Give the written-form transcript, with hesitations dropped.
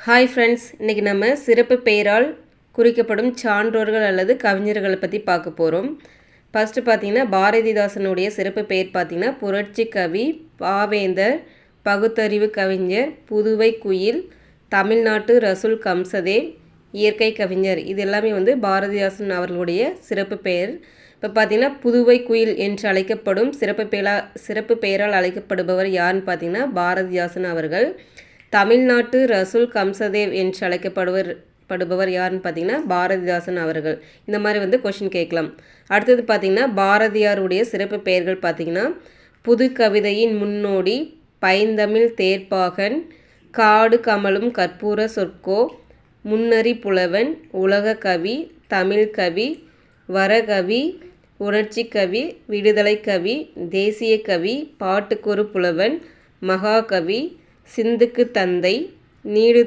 Hi friends, இன்றைக்கி நம்ம சிறப்பு பெயரால் குறிக்கப்படும் சான்றோர்கள் அல்லது கவிஞர்களை பற்றி பார்க்க போகிறோம். ஃபஸ்ட்டு பார்த்திங்கன்னா பாரதிதாசனுடைய சிறப்பு பெயர் பார்த்திங்கன்னா புரட்சி கவி, பாவேந்தர், பகுத்தறிவு கவிஞர், புதுவை குயில், தமிழ்நாட்டு ரசூல் கம்சதேவ், இயற்கை கவிஞர். இது எல்லாமே பாரதிதாசன் அவர்களுடைய சிறப்பு பெயர். இப்போ பார்த்திங்கன்னா புதுவை குயில் என்று அழைக்கப்படும் சிறப்பு பெயரால் அழைக்கப்படுபவர் யாருன்னு பார்த்திங்கன்னா பாரதிதாசன் அவர்கள். தமிழ்நாட்டு ரசூல் கம்சதேவ் என்று அழைக்கப்படுபவர் யாருன்னு பார்த்தீங்கன்னா பாரதிதாசன் அவர்கள். இந்த மாதிரி கொஷின் கேட்கலாம். அடுத்தது பார்த்திங்கன்னா பாரதியாருடைய சிறப்பு பெயர்கள் பார்த்திங்கன்னா புது கவிதையின் முன்னோடி, பைந்தமிழ் தேர்ப்பாகன், காடு கமலும் கற்பூர சொற்கோ, முன்னறி புலவன், உலக கவி, தமிழ் கவி, வரகவி, உணர்ச்சி கவி, விடுதலை கவி, தேசிய கவி, பாட்டுக்கொரு புலவன், மகாகவி, சிந்துக்கு தந்தை, நீடு